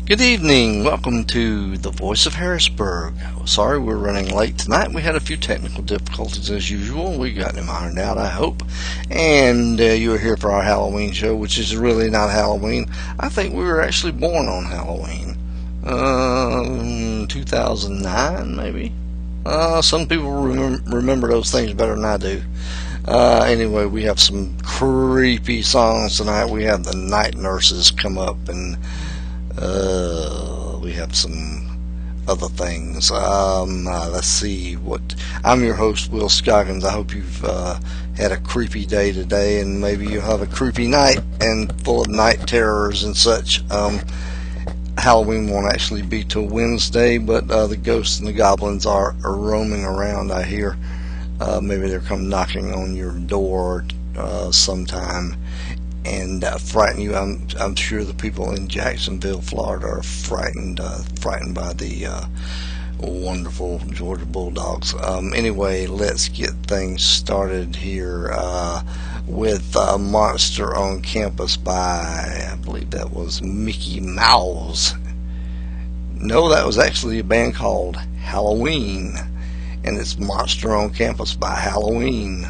Good evening. Welcome to the Voice of Harrisburg. Sorry we're running late tonight. We had a few technical difficulties as usual. We got them ironed out, I hope. And you are here for our Halloween show, which is really not Halloween. I think we were actually born on Halloween. 2009, maybe? Some people remember those things better than I do. Anyway, we have some creepy songs tonight. We have the Night Nurses come up, and we have some other things. Let's see what. I'm your host, Will Scoggins. I hope you've had a creepy day today, and maybe you'll have a creepy night and full of night terrors and such. Halloween won't actually be till Wednesday, but the ghosts and the goblins are roaming around, I hear. Maybe they're come knocking on your door sometime and frighten you. I'm sure the people in Jacksonville, Florida, are frightened by the wonderful Georgia Bulldogs. Anyway, let's get things started here with Monster on Campus by, I believe that was Mickey Mouse. No, that was actually a band called Halloween, and it's Monster on Campus by Halloween.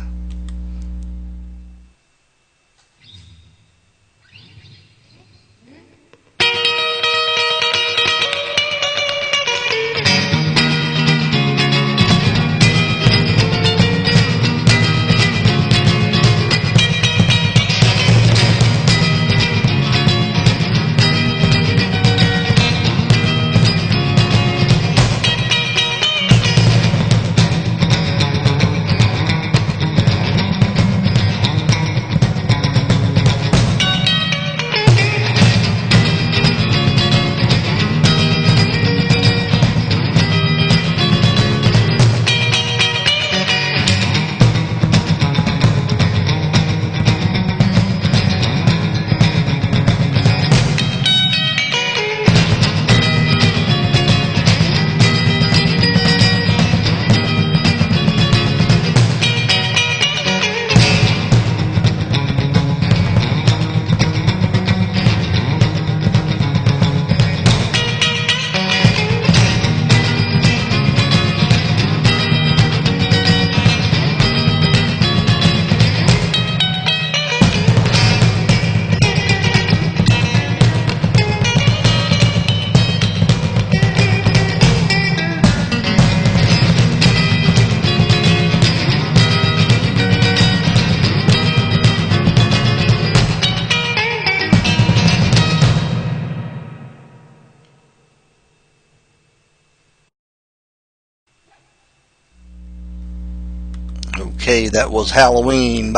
Okay, that was Halloween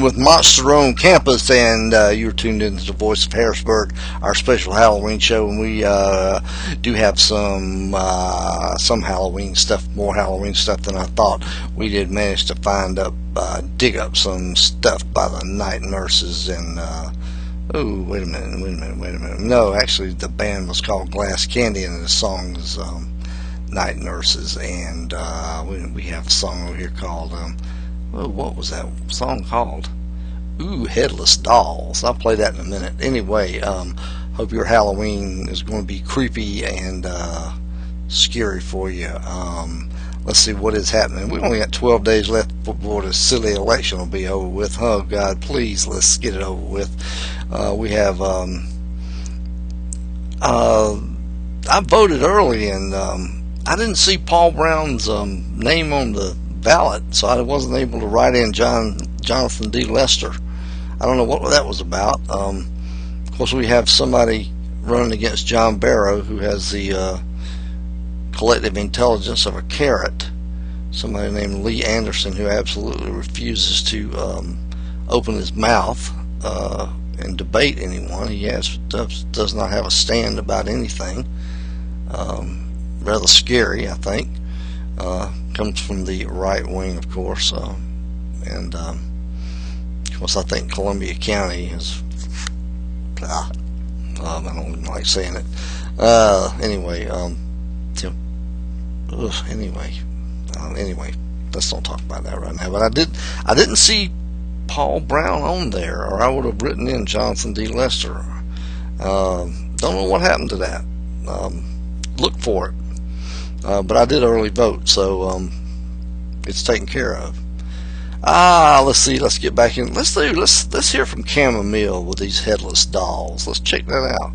with Monster on Campus, and you're tuned into the Voice of Harrisburg, our special Halloween show, and we do have some Halloween stuff, more Halloween stuff than I thought. We did manage to dig up some stuff by the Night Nurses, and oh, wait a minute. No, actually, the band was called Glass Candy, and the song is Night Nurses, and we have a song over here called what was that song called? Headless Dolls. I'll play that in a minute. Anyway, hope your Halloween is going to be creepy and scary for you. Let's see what is happening. We only got 12 days left before the silly election will be over with. Oh God, please, let's get it over with. We have I voted early, and I didn't see Paul Brown's name on the ballot, so I wasn't able to write in Jonathan D. Lester. I don't know what that was about. Of course, we have somebody running against John Barrow who has the collective intelligence of a carrot. Somebody named Lee Anderson who absolutely refuses to open his mouth and debate anyone. He does not have a stand about anything. Rather scary, I think. Comes from the right wing, of course, and of course I think Columbia County is I don't even like saying it. Anyway, let's don't talk about that right now. But I didn't see Paul Brown on there, or I would have written in Jonathan D. Lester. Don't know what happened to that. Look for it. But I did early vote, so it's taken care of. Let's see. Let's get back in. Let's hear from Chamomile with these headless dolls. Let's check that out.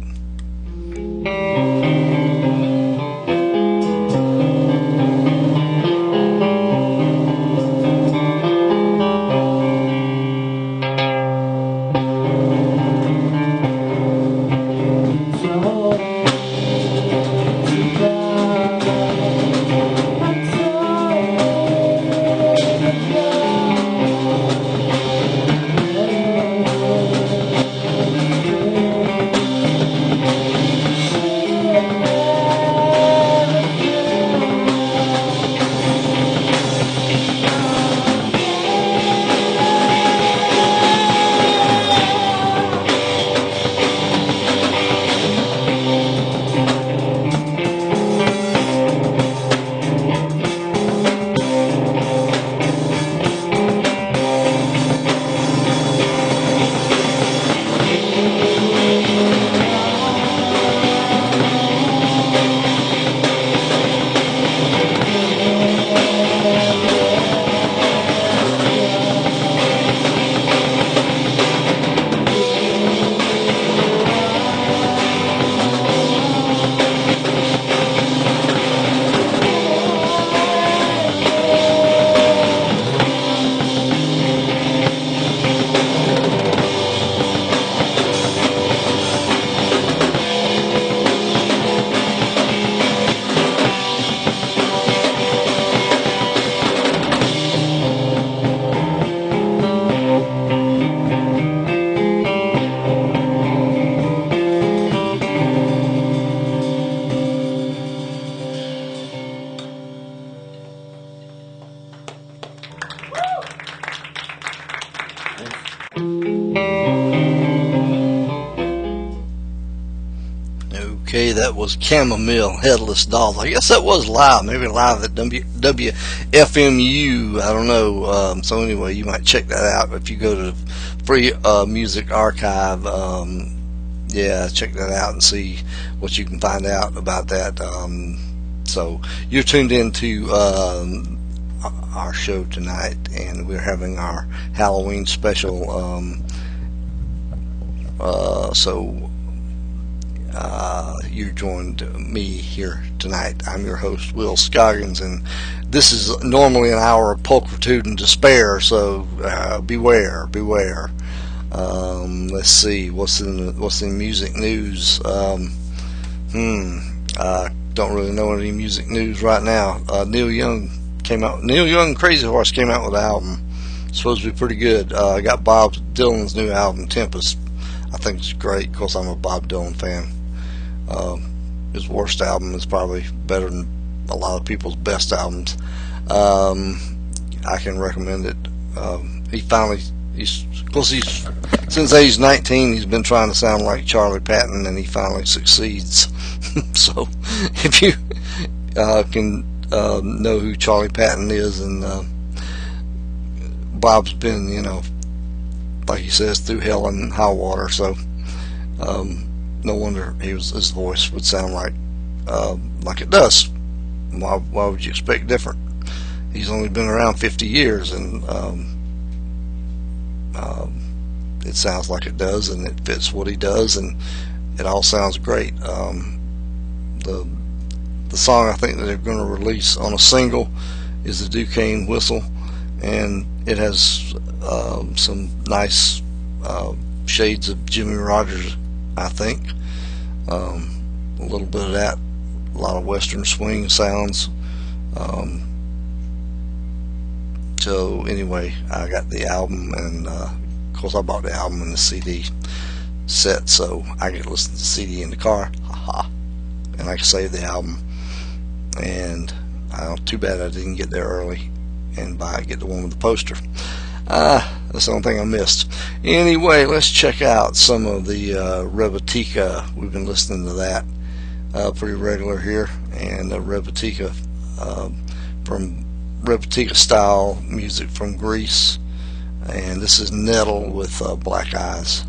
Okay, that was Chamomile, Headless Dolls. I guess that was live, maybe live at WFMU. I don't know. So anyway, you might check that out if you go to Free Music Archive. Yeah, check that out and see what you can find out about that. So you're tuned into our show tonight, and we're having our Halloween special. You joined me here tonight. I'm your host, Will Scoggins, and this is normally an hour of pulchritude and despair, so beware. Let's see, what's in music news? I don't really know any music news right now. Neil Young and Crazy Horse came out with an album. It's supposed to be pretty good. I got Bob Dylan's new album, Tempest. I think it's great. Of course, I'm a Bob Dylan fan. His worst album is probably better than a lot of people's best albums. I can recommend it. Since age 19, he's been trying to sound like Charlie Patton, and he finally succeeds. So, if you can know who Charlie Patton is, and Bob's been, like he says, through hell and high water. So, no wonder his voice would sound like it does. Why would you expect different? He's only been around 50 years, and it sounds like it does, and it fits what he does, and it all sounds great. The song I think that they're going to release on a single is the Duquesne Whistle, and it has some nice shades of Jimmy Rogers, I think. A little bit of that, a lot of Western swing sounds. So anyway, I got the album, and of course I bought the album and the CD set, so I could listen to the CD in the car, and I could save the album. And too bad I didn't get there early and get the one with the poster. That's the only thing I missed. Anyway, let's check out some of the Rebetika. We've been listening to that pretty regular here, and Rebetika from Rebetika style music from Greece, and this is Nettle with Black Eyes.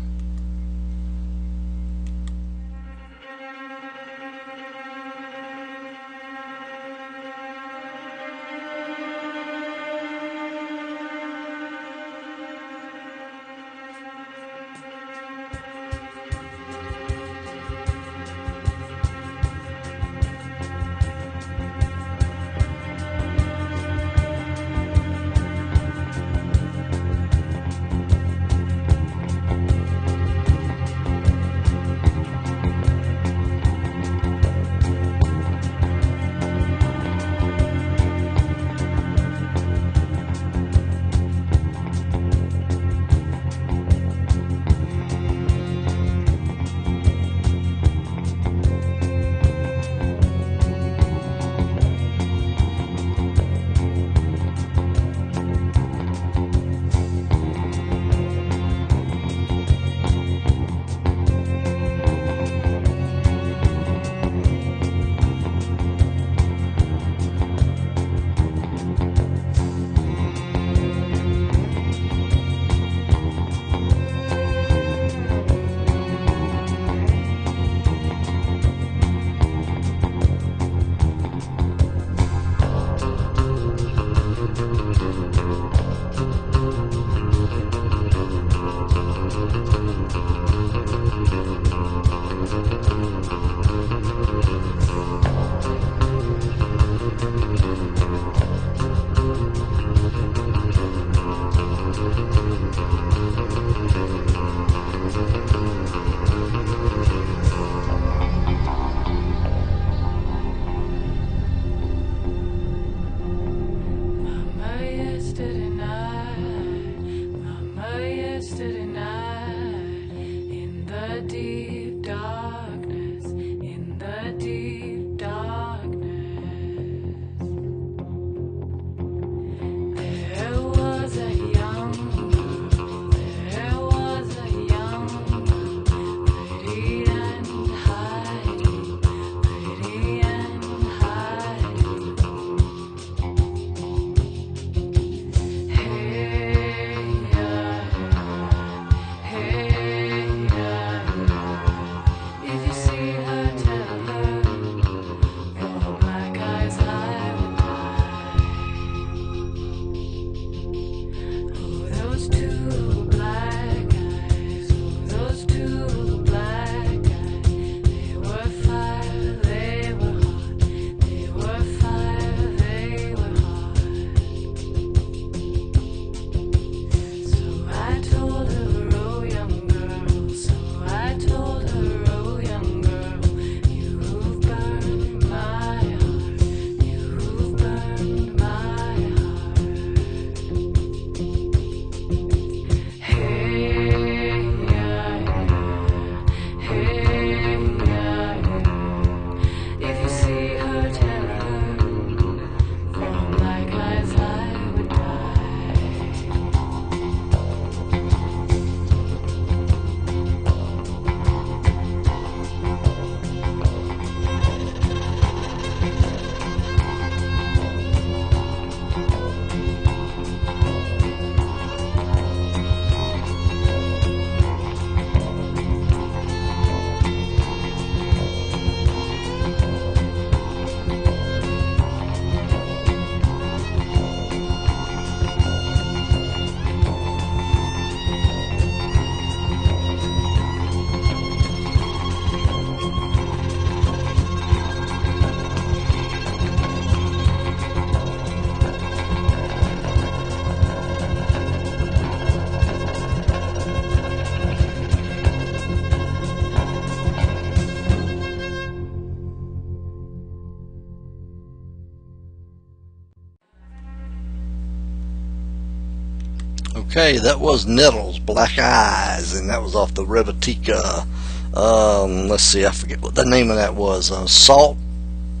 Okay, that was Nettles, Black Eyes, and that was off the Rebetika. Let's see, I forget what the name of that was. Salt.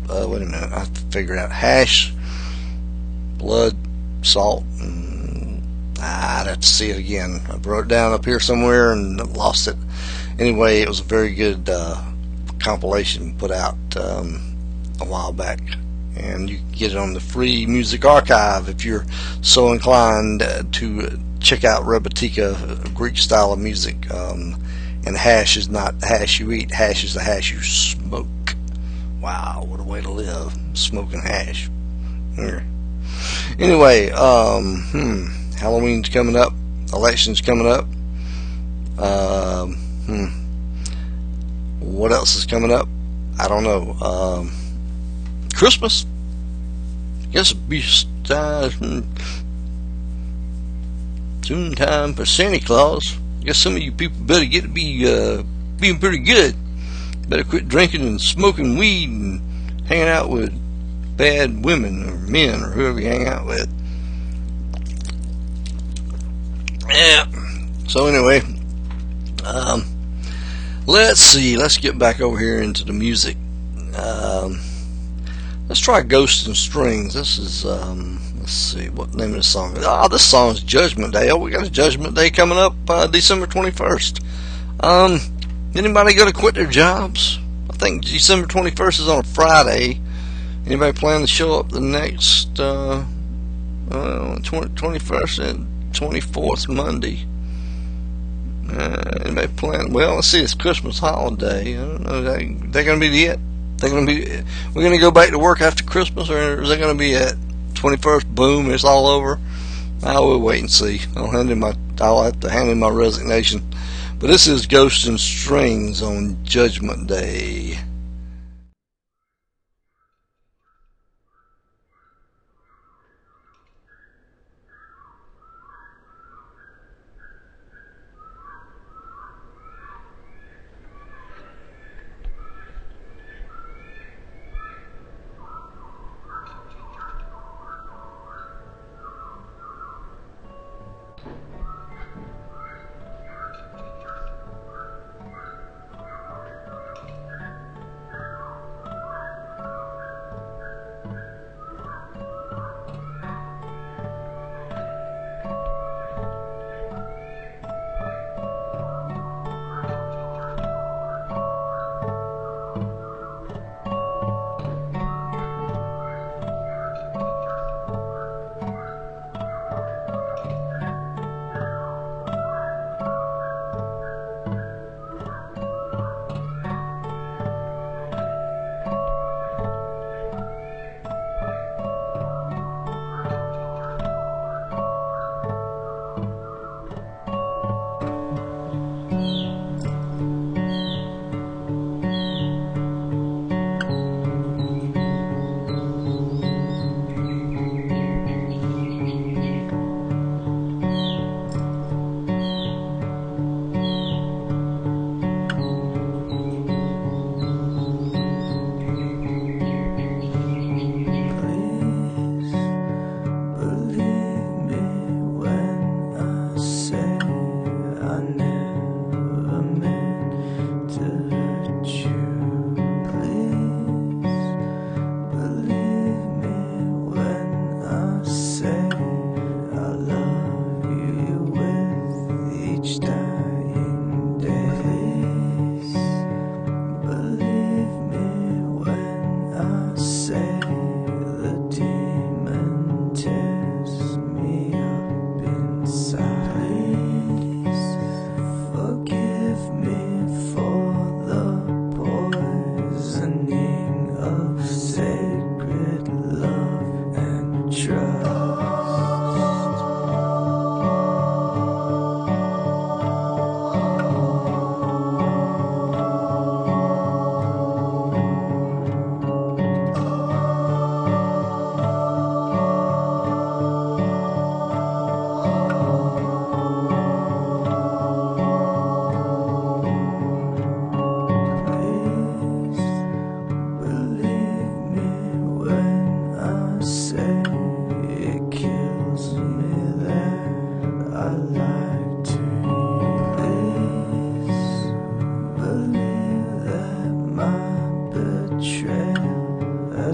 Wait a minute, I have to figure it out. Hash, blood, salt. I'd have to see it again. I wrote it down up here somewhere and lost it. Anyway, it was a very good compilation put out a while back, and you can get it on the Free Music Archive if you're so inclined to check out Rebetika, Greek style of music. And hash is not the hash you eat. Hash is the hash you smoke. Wow, what a way to live, smoking hash. Anyway, Halloween's coming up, election's coming up. What else is coming up? I don't know. Christmas. I guess it'll be soon time for Santa Claus. I guess some of you people better get to be being pretty good. Better quit drinking and smoking weed and hanging out with bad women or men or whoever you hang out with. Yeah. So anyway, let's see. Let's get back over here into the music. Let's try Ghosts and Strings. This is let's see, what name of the song? This song is Judgment Day. We got a Judgment Day coming up December 21st. Anybody gonna quit their jobs? I think December 21st is on a Friday. Anybody plan to show up the next 21st and 24th Monday? Anybody plan? Well, let's see. It's Christmas holiday. I don't know. They're gonna be it. They're gonna be. We're gonna go back to work after Christmas, or is it gonna be at 21st? Boom! It's all over. I will wait and see. I'll have to hand in my resignation. But this is Ghosts and Strings on Judgment Day.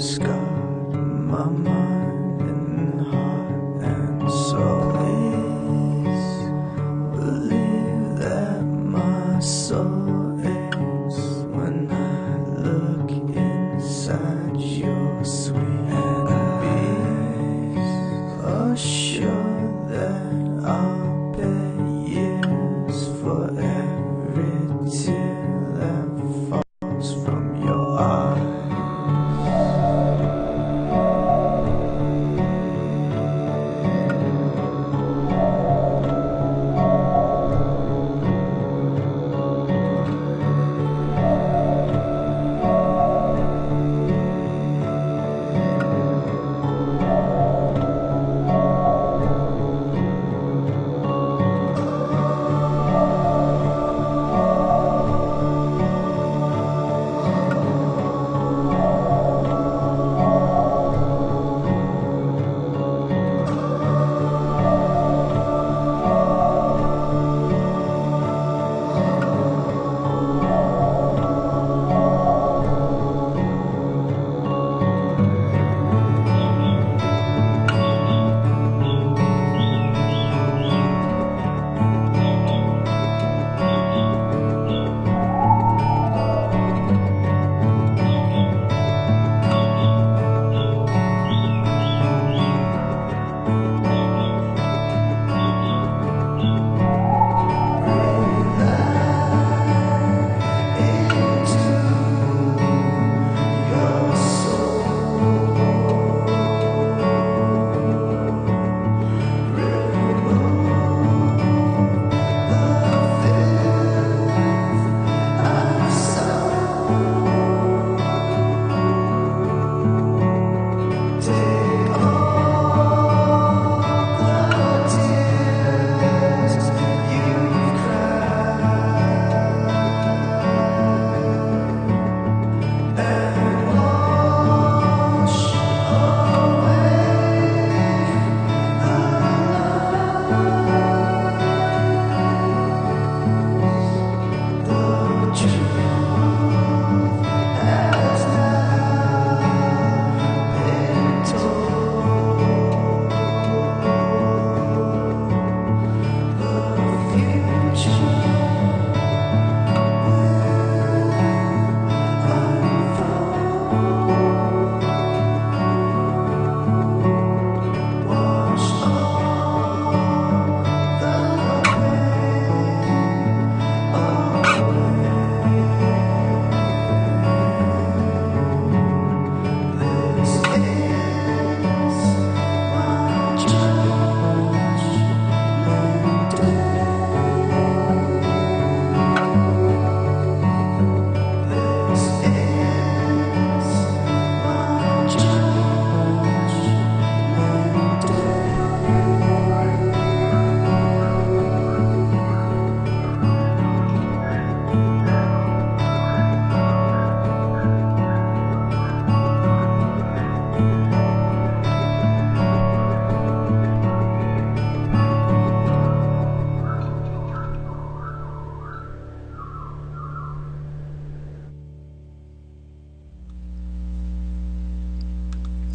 just got my mind and heart and soul. Please believe that my soul aches when I look inside your sweet and be assured that I'll pay years for every tear that falls from your eyes.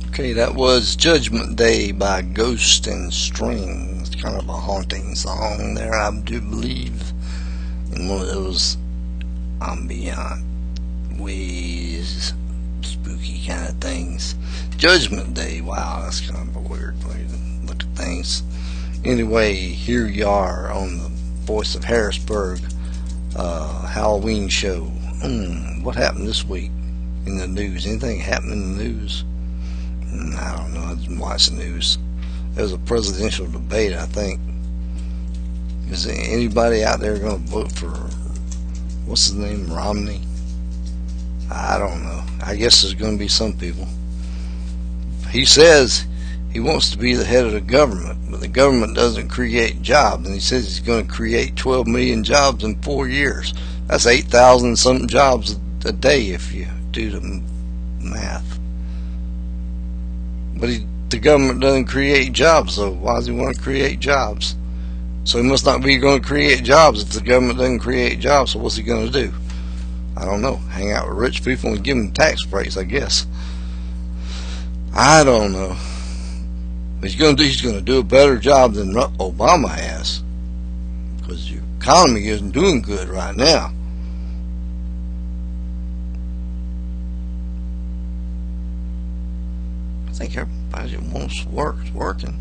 Okay, that was Judgment Day by Ghost and Strings. Kind of a haunting song there, I do believe. In one of those ambient ways, spooky kind of things. Judgment Day, wow, that's kind of a weird way to look at things. Anyway, here you are on the Voice of Harrisburg Halloween show. What happened this week in the news? Anything happened in the news? I don't know. I didn't watch the news. There was a presidential debate, I think. Is there anybody out there going to vote for, what's his name, Romney? I don't know. I guess there's going to be some people. He says he wants to be the head of the government, but the government doesn't create jobs. And he says he's going to create 12 million jobs in 4 years. That's 8,000 something jobs a day if you do the math. But the government doesn't create jobs, so why does he want to create jobs? So he must not be going to create jobs if the government doesn't create jobs, so what's he going to do? I don't know. Hang out with rich people and give them tax breaks, I guess. I don't know. He's going to do a better job than Obama has, because your economy isn't doing good right now. I think everybody that wants to work is working.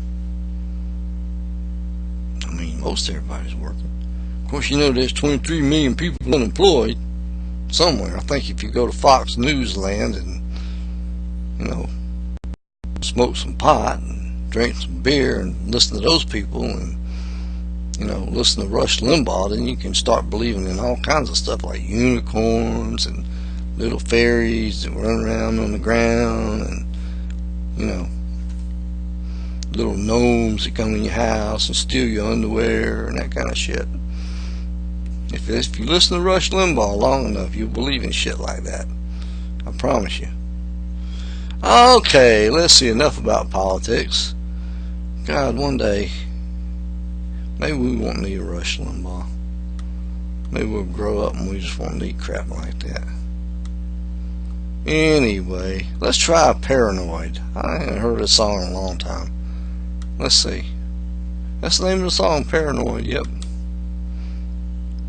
I mean, most everybody's working. Of course, you know there's 23 million people unemployed somewhere. I think if you go to Fox News land and, smoke some pot and drink some beer and listen to those people and, listen to Rush Limbaugh, then you can start believing in all kinds of stuff like unicorns and little fairies that run around on the ground and, little gnomes that come in your house and steal your underwear and that kind of shit. If you listen to Rush Limbaugh long enough, you'll believe in shit like that. I promise you. Okay, let's see, enough about politics. God, one day, maybe we won't need a Rush Limbaugh. Maybe we'll grow up and we just won't need crap like that. Anyway, let's try Paranoid. I haven't heard this song in a long time. Let's see. That's the name of the song, Paranoid, yep.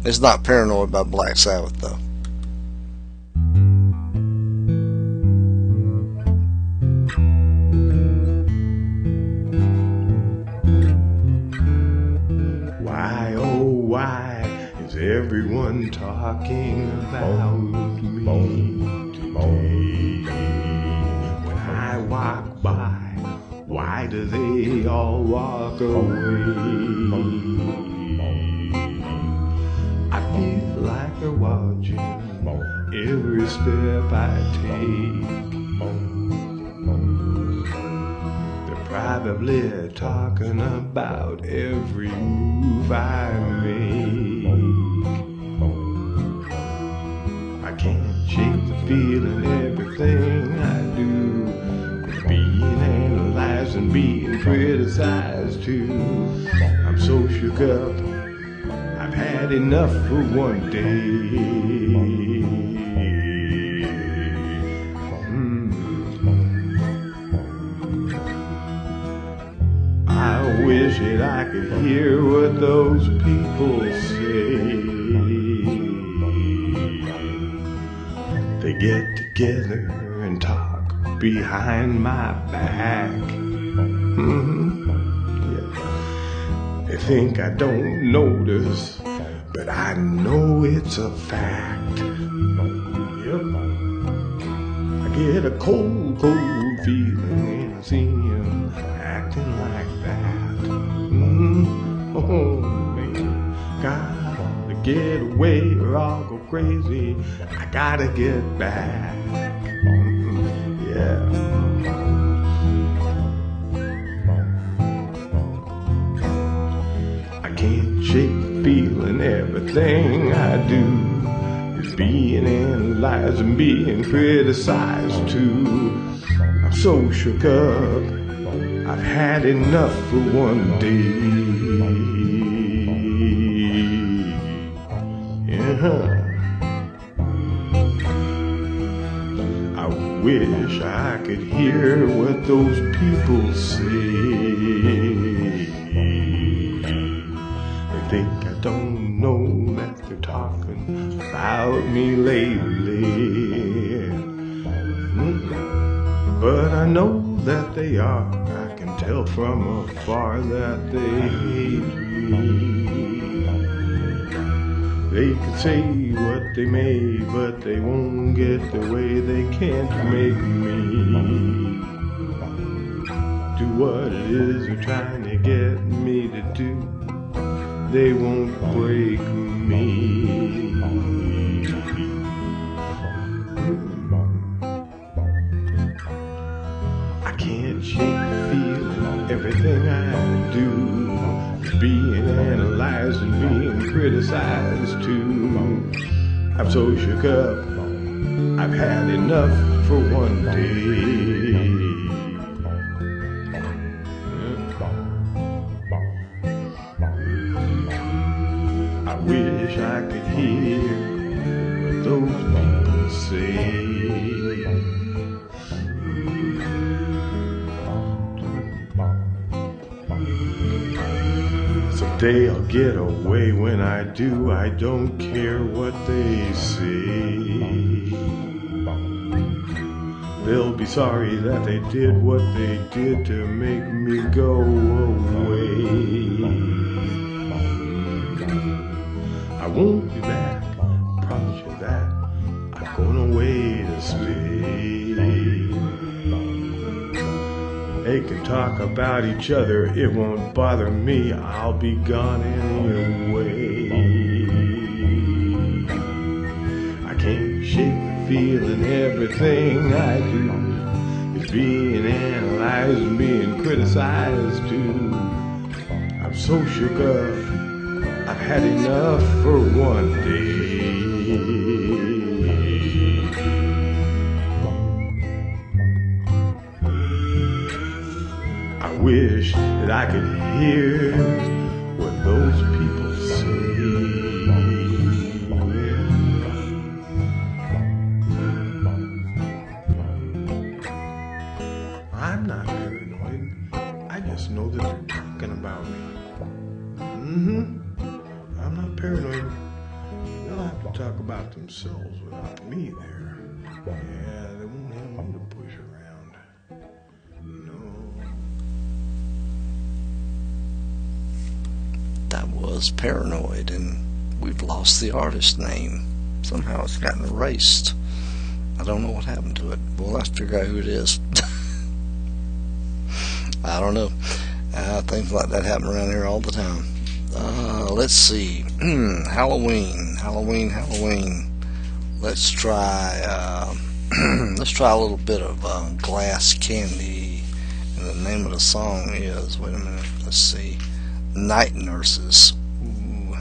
It's not Paranoid by Black Sabbath, though. Why, oh why is everyone talking about me today? When I walk by, why do they all walk away? I feel like they're watching every step I take. They're probably talking about every move I make. I can't shake the feeling everything I do, being analyzed and being criticized too. I'm so shook up, I've had enough for one day. I wish that I could hear what those people say. They get together and talk behind my back. They think I don't notice, but I know it's a fact. Yep. I get a cold, cold feeling when I see him acting like that. Oh man, gotta get away or I'll go crazy. I gotta get back. Yeah. Can't shake the feeling everything I do is being analyzed and being criticized too. I'm so shook up, I've had enough for one day. Yeah. I wish I could hear what those people say. Think I don't know that they're talking about me lately, but I know that they are. I can tell from afar that they hate me. They can say what they may, but they won't get the way. They can't make me do what it is they're trying to get me to do. They won't break me. I can't shake the feeling everything I do is being analyzed and being criticized too. I'm so shook up, I've had enough for one day. I wish I could hear what those people say. They'll get away when I do. I don't care what they say. They'll be sorry that they did what they did to make me go away. I won't be back, promise you that. I'm going away to stay. They can talk about each other, it won't bother me. I'll be gone anyway. I can't shake the feeling everything I do is being analyzed and being criticized too. I'm so shook up, I've had enough for one day. I wish that I could hear what those people say. I'm not paranoid. I just know that they're talking about me. I'm not paranoid. They'll have to talk about themselves without me there. Yeah, they won't have me to push around. No. That was Paranoid, and we've lost the artist name. Somehow it's gotten erased. I don't know what happened to it. We'll have to figure out who it is. I don't know. Things like that happen around here all the time. Let's see. Halloween. Let's try a little bit of Glass Candy. And the name of the song is, wait a minute, let's see, Night Nurses. Ooh.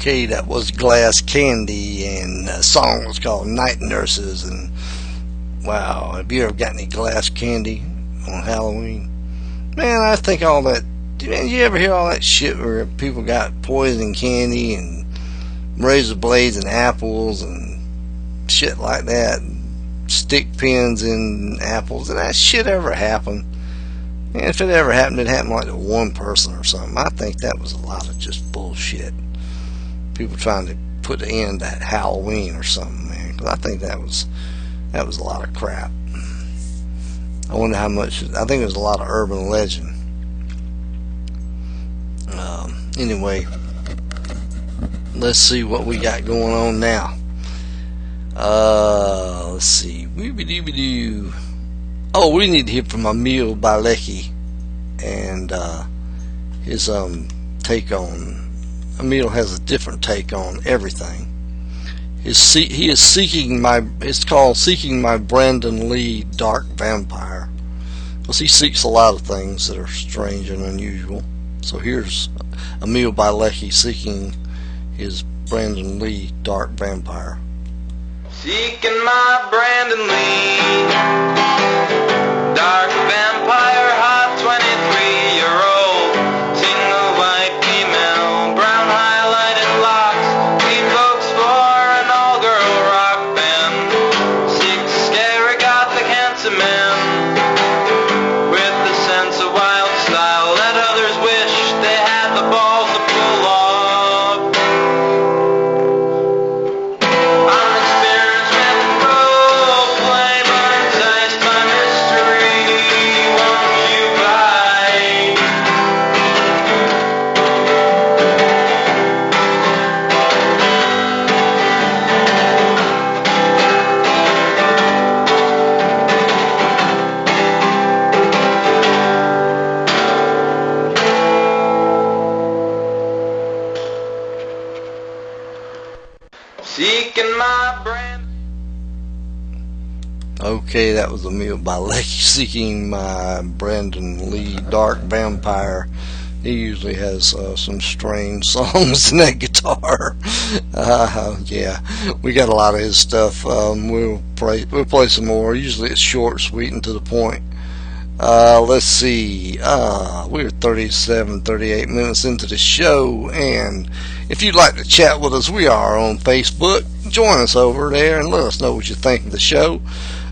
Okay, that was Glass Candy, and the song was called Night Nurses. And wow, have you ever got any glass candy on Halloween? Man, I think all that. Man, you ever hear all that shit where people got poison candy and razor blades and apples and shit like that, stick pins in apples? Did that shit ever happen? And if it ever happened, it happened like to one person or something. I think that was a lot of just bullshit. People trying to put an end to Halloween or something, man. Because I think that was a lot of crap. I wonder how much. I think it was a lot of urban legend. Anyway, let's see what we got going on now. Let's see. Oh, we need to hear from Emil Bilecki and his take on. Emil has a different take on everything. He is seeking my. It's called Seeking My Brandon Lee Dark Vampire, because he seeks a lot of things that are strange and unusual. So here's Emil Bilecki seeking his Brandon Lee Dark Vampire. Seeking my Brandon Lee Dark Vampire, hot 23-year-old, single white female, brown highlighted locks, evokes for an all-girl rock band. Six scary gothic handsome men with the sense of wild style that others wish they had the balls to pull off. I'm experienced with role play, but enticed by mystery. Won't you bite? Seeking my brand. Okay, that was Emil Bilecki seeking my Brandon Lee Dark Vampire. He usually has some strange songs in that guitar. Yeah, we got a lot of his stuff. We'll play some more. Usually it's short, sweet, and to the point. Let's see. We're 38 minutes into the show, and if you'd like to chat with us, we are on Facebook. Join us over there and let us know what you think of the show.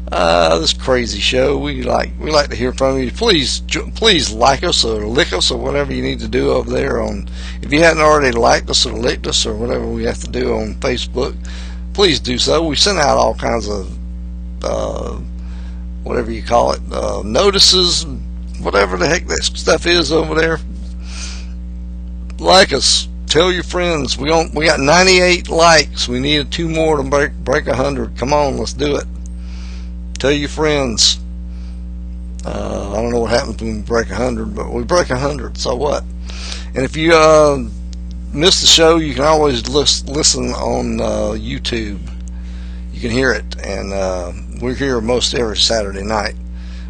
This crazy show. We like to hear from you. Please like us or lick us or whatever you need to do over there on. If you hadn't already liked us or licked us or whatever we have to do on Facebook, please do so. We send out all kinds of whatever you call it, notices, whatever the heck that stuff is over there. Like us. Tell your friends. We got 98 likes. We needed 2 more to break 100. Come on, let's do it. Tell your friends. I don't know what happens when we break 100, but we break 100. So what? And if you miss the show, you can always listen on YouTube. You can hear it, and we're here most every Saturday night.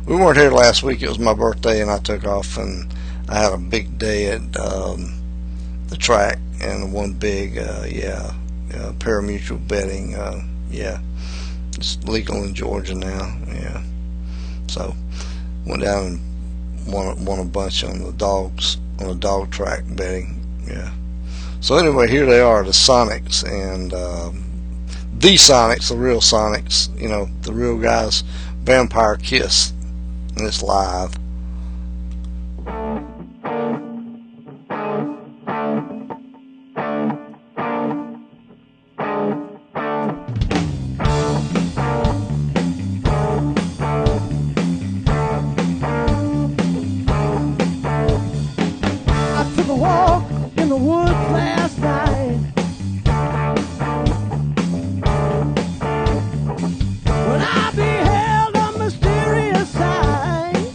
We weren't here last week. It was my birthday, and I took off, and I had a big day at the track, and one big, pari-mutuel betting, it's legal in Georgia now, yeah. So went down and won a bunch on the dog track betting, yeah. So anyway, here they are, the Sonics, and the Sonics, the real Sonics, the real guys, Vampire Kiss, and it's live. When I beheld a mysterious sight,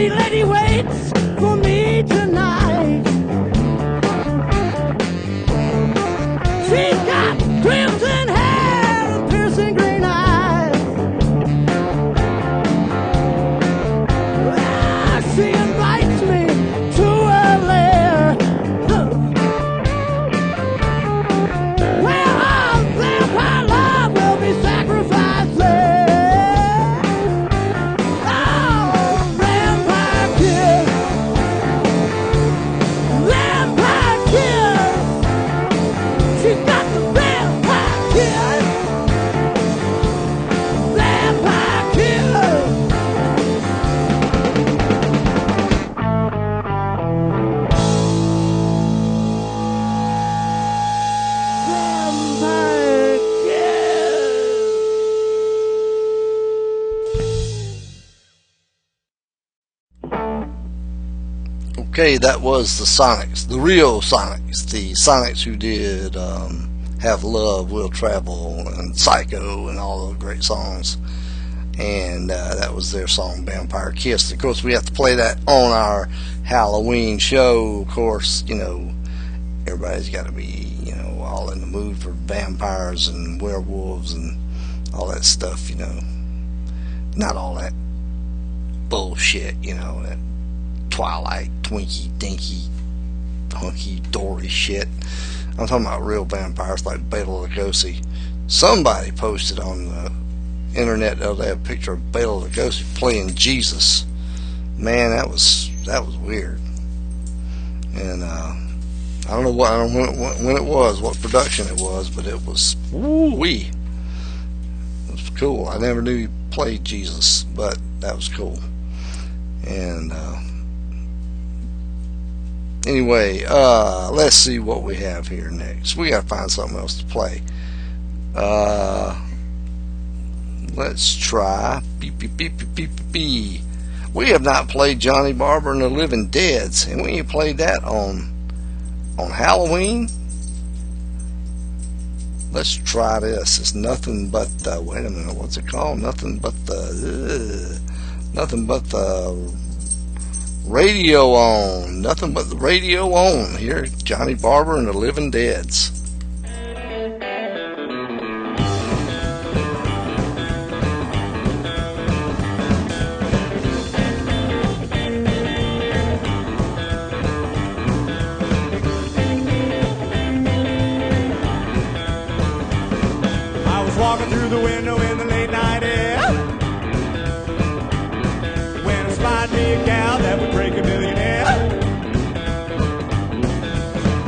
sweet lady waits for me tonight. She's got crimson hair and piercing green eyes. She invites me to her lair, where our vampire love will be sacrificed there. Oh, vampire kiss, vampire kiss. She got the vampire kiss, vampire kiss. Vampire kiss. Okay, that was the Sonics, the real Sonics, the Sonics who did Have Love, Will Travel, and Psycho, and all those great songs. And that was their song, Vampire Kiss. Of course, we have to play that on our Halloween show. Of course, you know, everybody's got to be, you know, all in the mood for vampires and werewolves and all that stuff, you know. Not all that bullshit, you know, that Twilight, Twinkie, Dinky, hunky, dory shit. I'm talking about real vampires like Bela Lugosi. Somebody posted on the internet the other day a picture of Bela Lugosi playing Jesus. Man, that was weird. And I don't know when it was, what production it was, but it was woo-wee. It was cool. I never knew he played Jesus, but that was cool. And anyway, let's see what we have here next. We gotta find something else to play. Let's try beep, beep, beep, beep, beep, beep. We have not played Johnny Barber and the Living Deads, and we ain't played that on Halloween. Let's try this. It's nothing but the, wait a minute, what's it called? Nothing but the radio on. Nothing but the radio on. Here, Johnny Barber and the Living Deads. I was walking through the window in the late night air when I spied me a gal that would break a millionaire.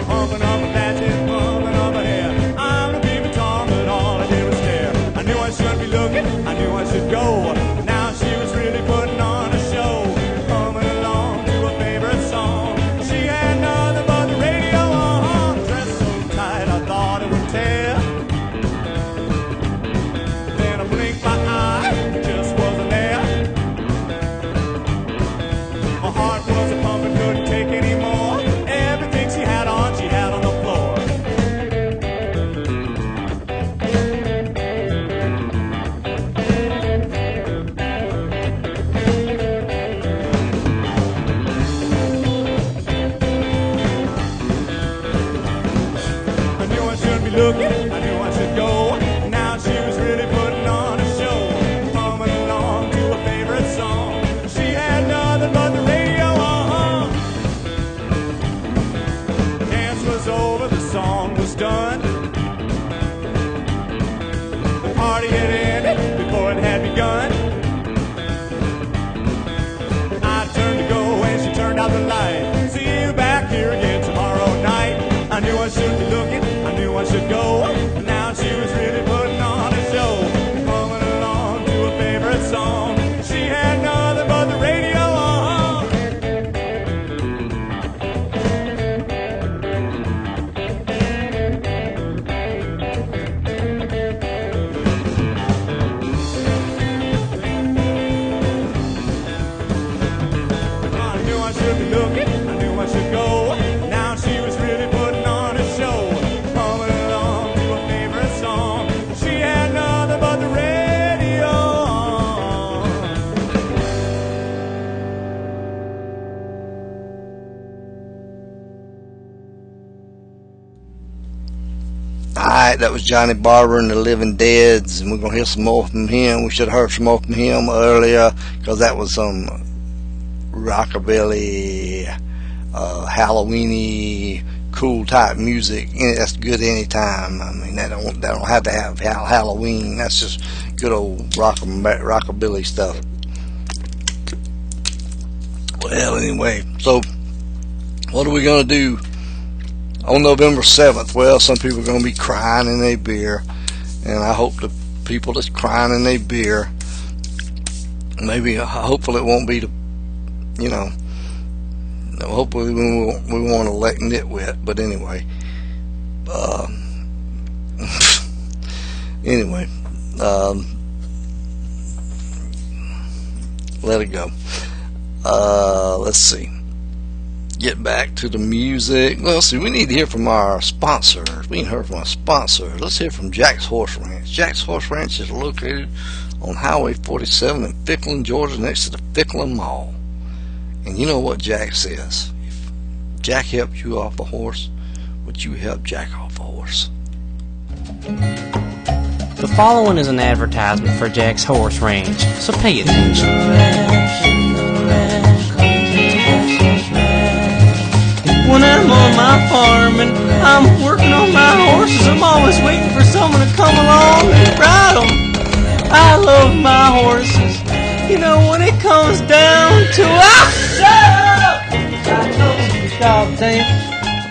Humping up a basket, humping up her hair. I'm the people talk, but all I did was stare. I knew I shouldn't be looking, I knew I should go. Now she was really putting on a show, humming along to her favorite song. She had nothing but the radio on, dressed so tight I thought it would tear. Then I blinked my eye, it just wasn't there. My heart wasn't pumping, couldn't take any more. Everything she had on the floor. I knew I shouldn't be looking, I knew I should go. Now she was really putting on a show, humming along to her favorite song. She had nothing but the radio on. The dance was over, the song was done. The party had ended before it had begun. I turned to go and she turned out the light. See you back here again tomorrow night. I knew I shouldn't be looking, I knew I should go. tonight. That was Johnny Barber and the Living Deads, and we're going to hear some more from him. We should have heard some more from him earlier, because that was some rockabilly, Halloweeny, cool type music. That's good anytime. I mean, that don't have to have Halloween. That's just good old rockabilly stuff. Well, anyway, so what are we going to do on November 7th? Well, some people are going to be crying in their beer, and I hope the people that's crying in their beer, hopefully it won't be hopefully we won't elect Nitwit, but anyway, let it go. Let's see. Get back to the music. Well, see, we need to hear from our sponsors. We ain't heard from our sponsors. Let's hear from Jack's Horse Ranch. Jack's Horse Ranch is located on Highway 47 in Ficklin, Georgia, next to the Ficklin Mall. And you know what Jack says? If Jack helped you off a horse, would you help Jack off a horse? The following is an advertisement for Jack's Horse Ranch, so pay attention. When I'm on my farm and I'm working on my horses, I'm always waiting for someone to come along and ride them. I love my horses. You know, when it comes down to shut up!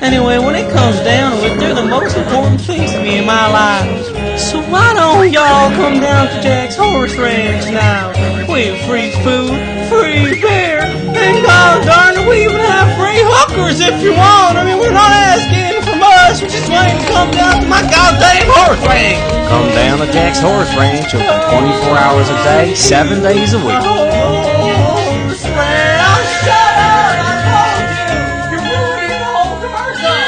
Anyway, when it comes down to it, they're the most important things to me in my life. So why don't y'all come down to Jack's Horse Ranch now? We have free food, free beer, and god darn it, we even have free hookers if you want. I mean, we're not asking for much, we just want you to come down to my goddamn horse ranch. Come down to Jack's Horse Ranch, open 24 hours a day, 7 days a week. Horse ranch, oh, shut up! I told you! You're ruining the whole commercial!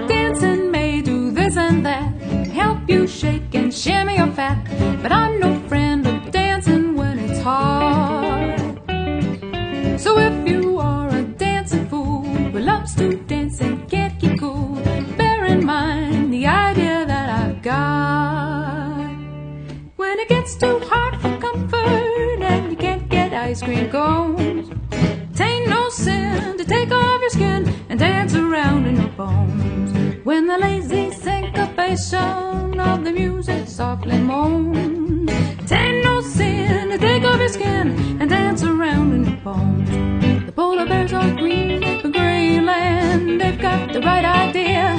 Dancing may do this and that, help you shake and shimmy your fat, but I'm no friend of dancing when it's hard. So if you are a dancing fool who loves to dance and can't keep cool, bear in mind the idea that I've got. When it gets too hard for comfort and you can't get ice cream cones, t'ain't no sin to take off your skin and dance around in your bones. When the lazy syncopation of the music softly moans, t'ain't no sin to take off your skin and dance around in your bones. The polar bears are green for Greenland, they've got the right idea.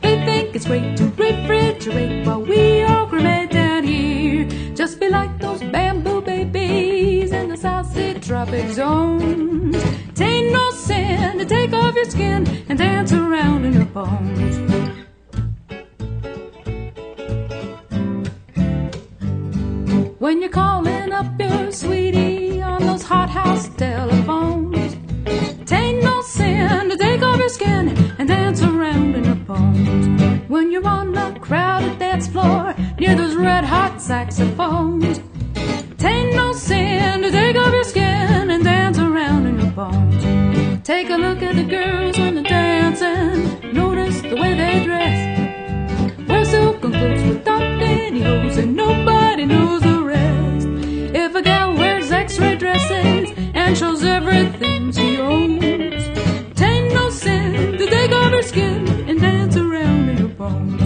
They think it's great to refrigerate while we all cremate down here. Just be like those bamboo babies in the South Sea tropic zones. T'ain't no sin to take off your skin and dance around in your bones. When you're calling up your sweetie on those hothouse telephones, t'ain't no sin to take off your skin and dance around in your bones. When you're on a crowded dance floor near those red hot saxophones, t'ain't no sin to take off your skin and dance around in your bones. Take a look at the girls when they're dancing, notice the way they dress. Wear silken clothes without any hose and nobody knows the rest. If a gal wears x-ray dresses and shows everything she owns, t'ain't no sin to take off her skin and dance around in her bones.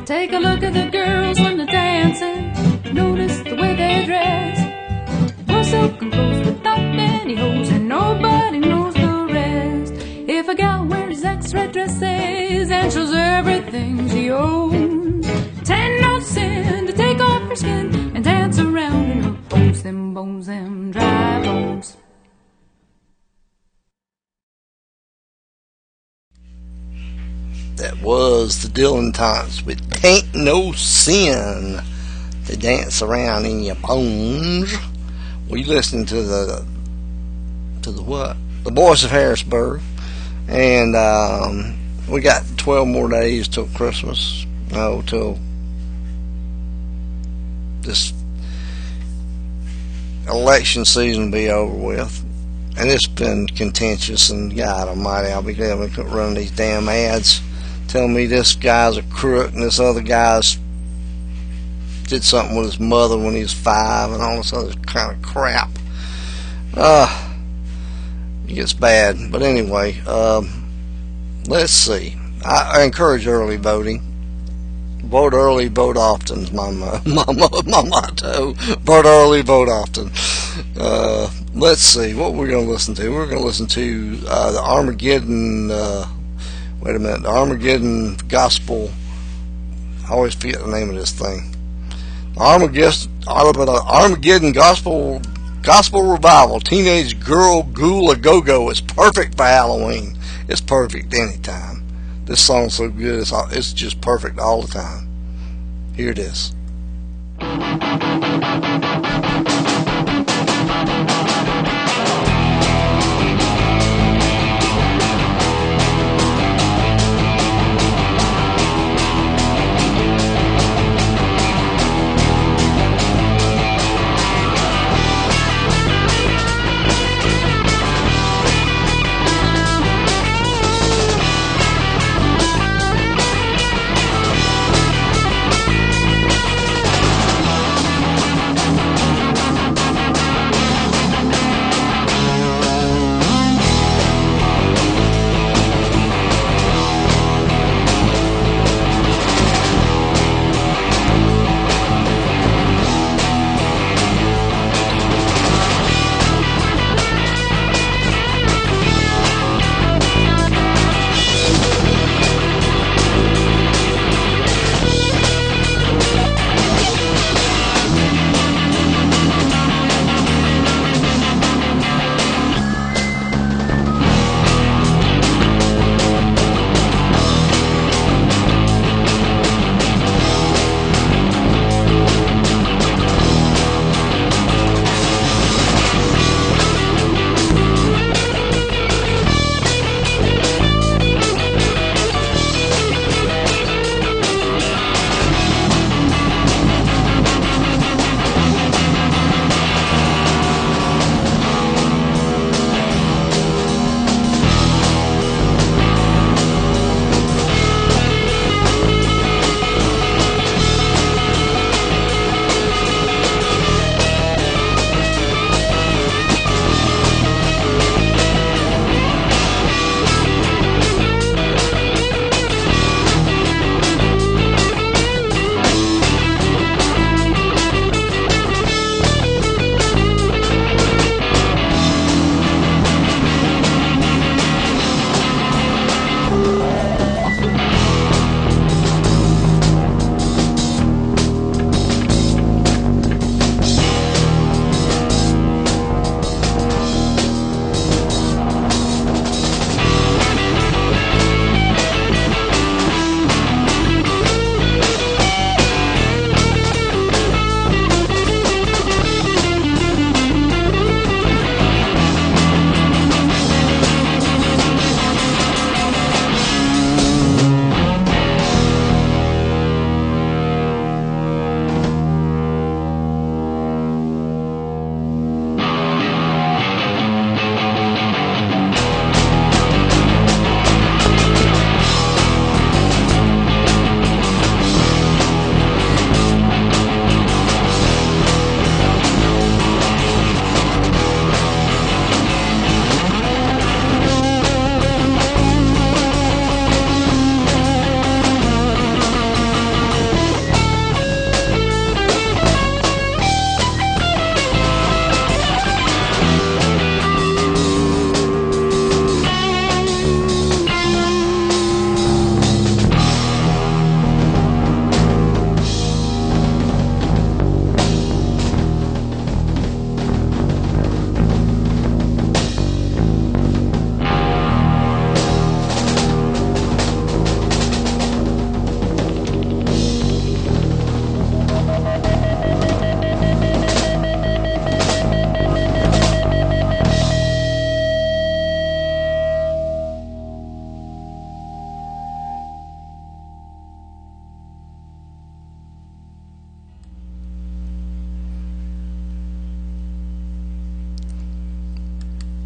Take a look at the girls when they're dancing, notice the way they dress. Wear silken clothes without any hose and nobody knows the rest. If a gal wears x-ray dresses and shows everything she owns, t'ain't no sin to take off her skin and dance around in her bones, them dry bones. That was the Dylan Taunts with "Tain't No Sin to Dance Around in Your Bones." We listened to the what? The Voice of Harrisburg, and we got 12 more days till Christmas. No, till this election season be over with. And it's been contentious, and God almighty, I'll be glad we couldn't run these damn ads telling me this guy's a crook and this other guy's did something with his mother when he was 5 and all this other kind of crap. It gets bad. But anyway, let's see. I encourage early voting. Vote early, vote often is my motto. Vote early, vote often. Let's see what we're going to listen to. We're going to listen to the Armageddon. Wait a minute, the Armageddon Gospel. I always forget the name of this thing. Armageddon Gospel Revival. Teenage Girl Ghoul A Go Go. It's perfect for Halloween. It's perfect anytime. This song's so good. It's just perfect all the time. Here it is.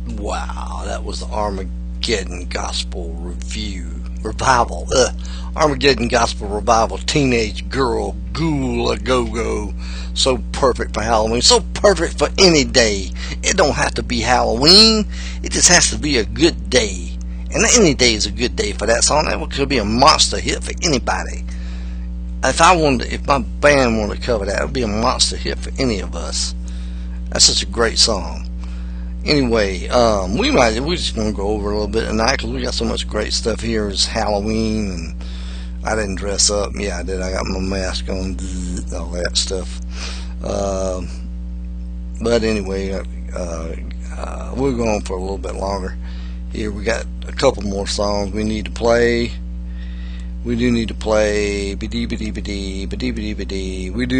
Wow, that was the Armageddon Gospel Revival. Armageddon Gospel Revival, Teenage Girl, Ghoul a Go-Go. So perfect for Halloween. So perfect for any day. It don't have to be Halloween. It just has to be a good day. And any day is a good day for that song. That could be a monster hit for anybody. If my band wanted to cover that, it would be a monster hit for any of us. That's such a great song. Anyway, we're just gonna go over a little bit tonight because we got so much great stuff here. It's Halloween, and I didn't dress up. Yeah, I did. I got my mask on, all that stuff. But anyway, we're going for a little bit longer. Here we got a couple more songs we need to play. We do need to play We do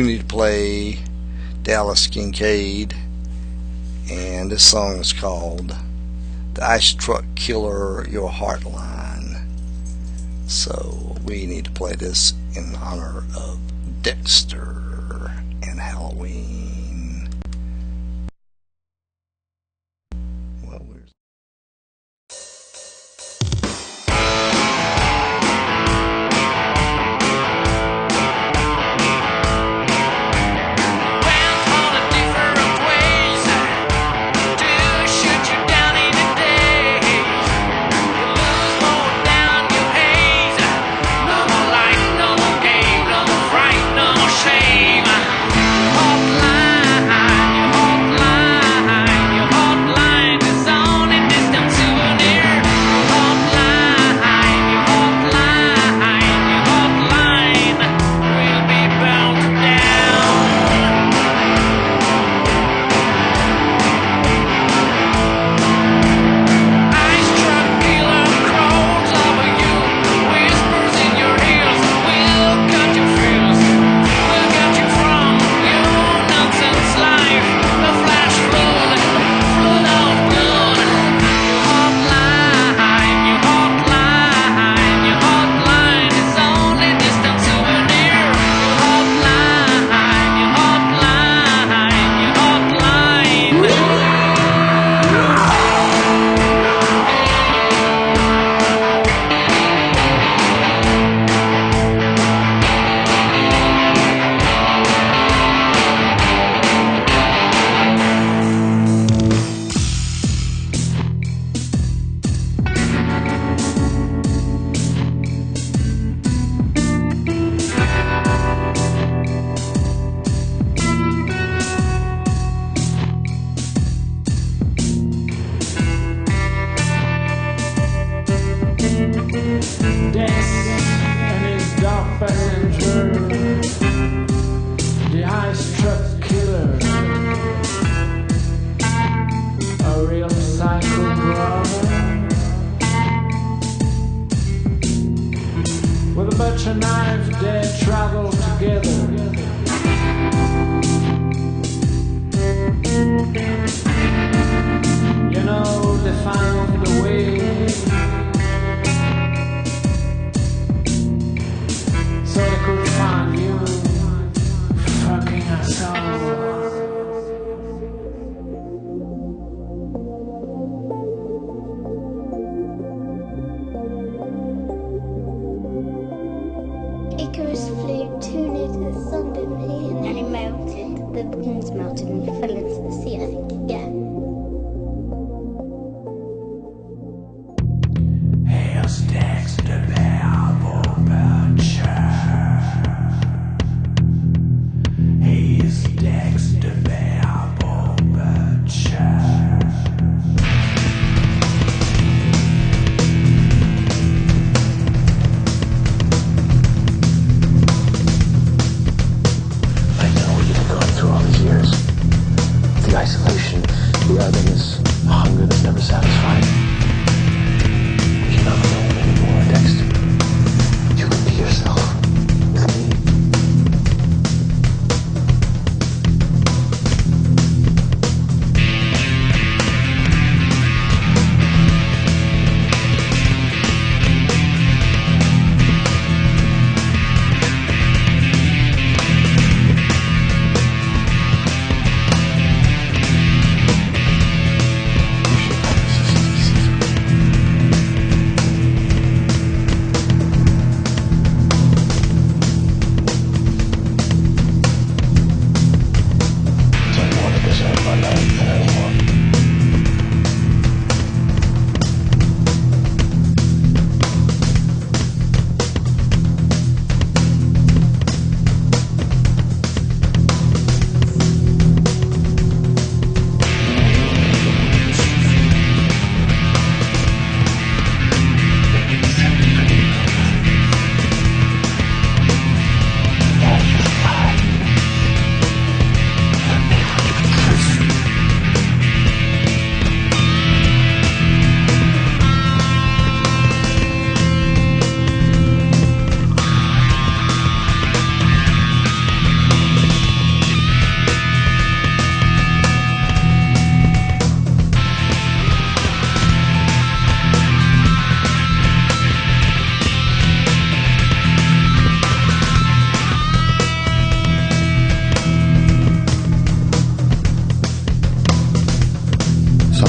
need to play Dallas Kincaid, and this song is called The Ice Truck Killer Your Heartline. So we need to play this in honor of Dexter and Halloween. Well,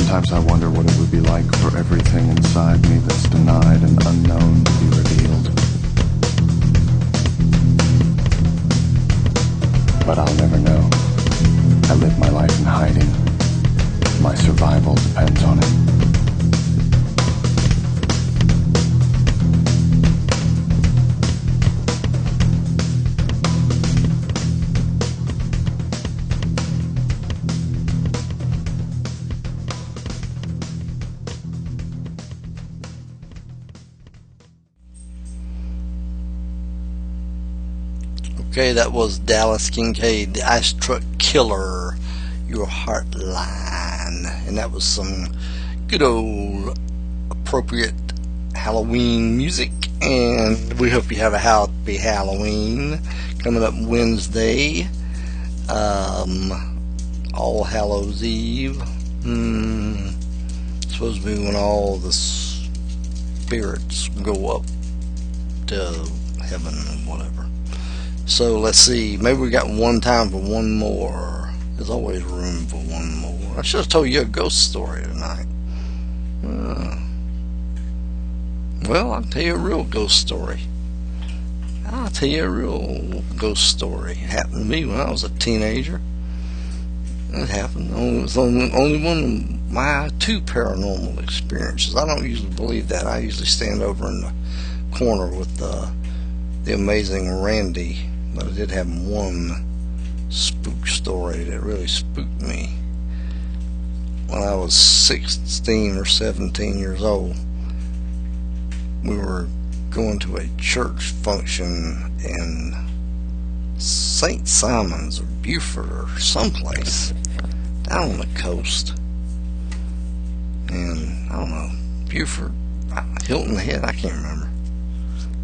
Sometimes I wonder what it would be like for everything inside me that's denied and unknown to be revealed. But I'll never know. I live my life in hiding. My survival depends on it. Okay, that was Dallas Kincaid, the Ice Truck Killer, Your Heartline. And that was some good old appropriate Halloween music. And we hope you have a happy Halloween coming up Wednesday. All Hallows Eve. Supposed to be when all the spirits go up to heaven or whatever. So let's see, maybe we got one time for one more. There's always room for one more. I should have told you a ghost story tonight. Well, I'll tell you a real ghost story. It happened to me when I was a teenager. It happened. It was only one of my two paranormal experiences. I don't usually believe that. I usually stand over in the corner with the amazing Randy. But I did have one spook story that really spooked me. When I was 16 or 17 years old, we were going to a church function in St. Simon's or Beaufort or someplace down on the coast. And I don't know, Beaufort, Hilton Head, I can't remember.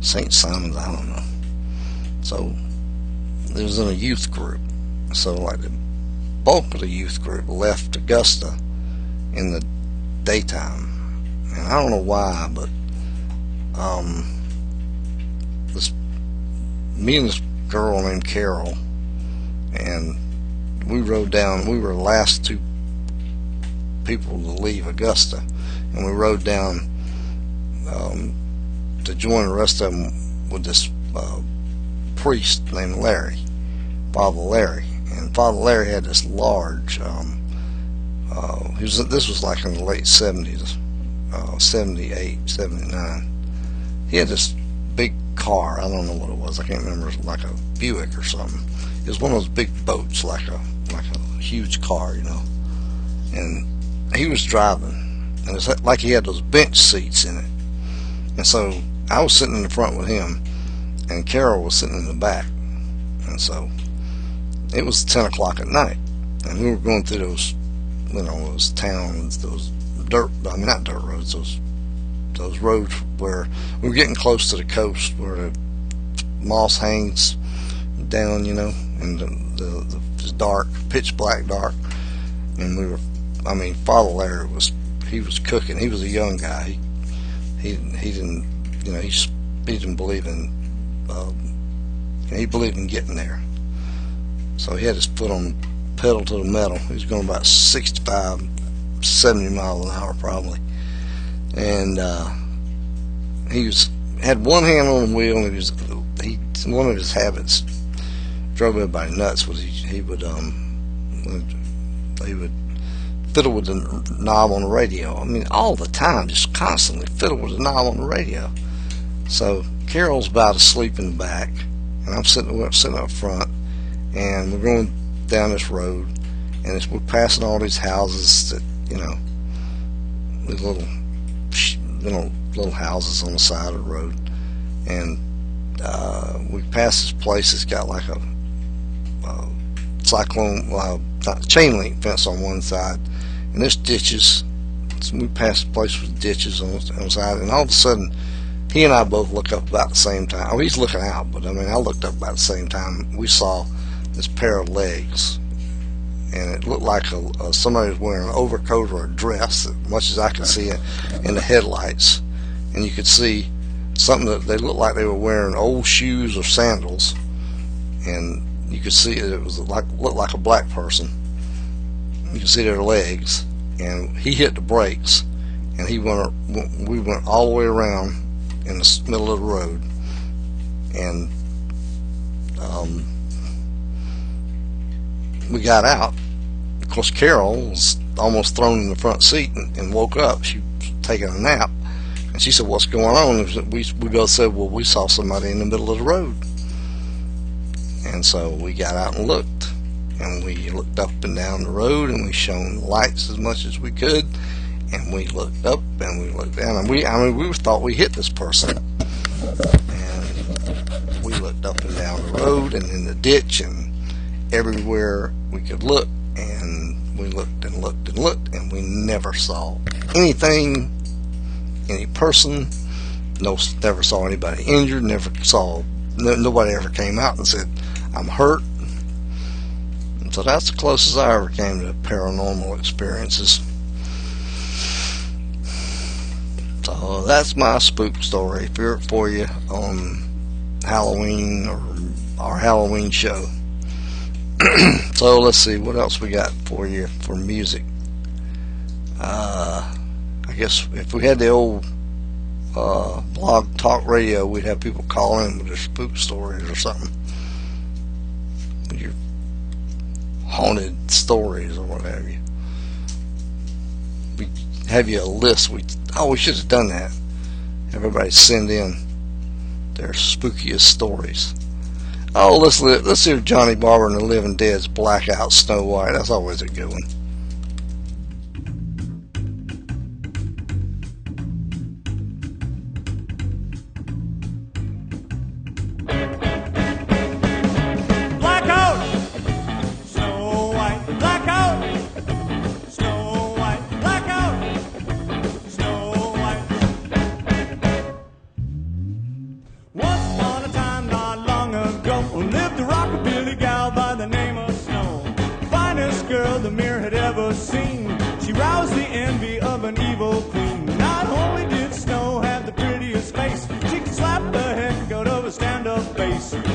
St. Simon's, I don't know. So it was in a youth group. So like the bulk of the youth group left Augusta in the daytime. And I don't know why, but me and this girl named Carol, and we rode down. We were the last two people to leave Augusta, and we rode down to join the rest of them with this priest named Larry, Father Larry. And Father Larry had this large, this was like in the late 70s, 78, 79. He had this big car, I don't know what it was, I can't remember, it was like a Buick or something. It was one of those big boats, like a huge car, you know. And he was driving, and it's like he had those bench seats in it. And so I was sitting in the front with him, and Carol was sitting in the back. And so it was 10 o'clock at night, and we were going through those, you know, those towns, those not dirt roads, those roads where we were getting close to the coast, where the moss hangs down, you know, and the dark, pitch black dark. And Father Larry was cooking. He was a young guy. He didn't, you know, he didn't believe in, he believed in getting there. So he had his foot on the pedal to the metal. He was going about 65, 70 miles an hour probably. And had one hand on the wheel, and one of his habits drove everybody nuts was he would fiddle with the knob on the radio. I mean, all the time, just constantly fiddle with the knob on the radio. So Carol's about asleep in the back, and I'm sitting up front, and we're going down this road, and we're passing all these houses that, you know, these little houses on the side of the road, and we passed this place that's got like a chain link fence on one side, and there's ditches. So we passed the place with ditches on the side, and all of a sudden he and I both look up about the same time. Oh, he's looking out, but I mean, I looked up about the same time. We saw this pair of legs, and it looked like somebody was wearing an overcoat or a dress, as much as I could see it in the headlights. And you could see something that they looked like they were wearing old shoes or sandals, and you could see it looked like a black person. You could see their legs, and he hit the brakes, and we went all the way around in the middle of the road, and we got out. Of course, Carol was almost thrown in the front seat and woke up. She was taking a nap, and she said, "What's going on?" And we both said, "Well, we saw somebody in the middle of the road." And so we got out and looked, and we looked up and down the road, and we shone lights as much as we could, and we looked up and we looked down, and we thought we hit this person, and we looked up and down the road and in the ditch and everywhere we could look, and we looked and looked and looked, and we never saw anything, any person. Never saw anybody injured. Nobody ever came out and said, "I'm hurt." And so that's the closest I ever came to paranormal experiences. So that's my spook story for you on Halloween, or our Halloween show. So let's see what else we got for you for music. I guess if we had the old blog talk radio, we'd have people call in with their spook stories or something, your haunted stories or what have you. We have you a list. We should have done that. Everybody send in their spookiest stories. Oh, let's hear Johnny Barber and the Living Dead's Blackout Snow White. That's always a good one.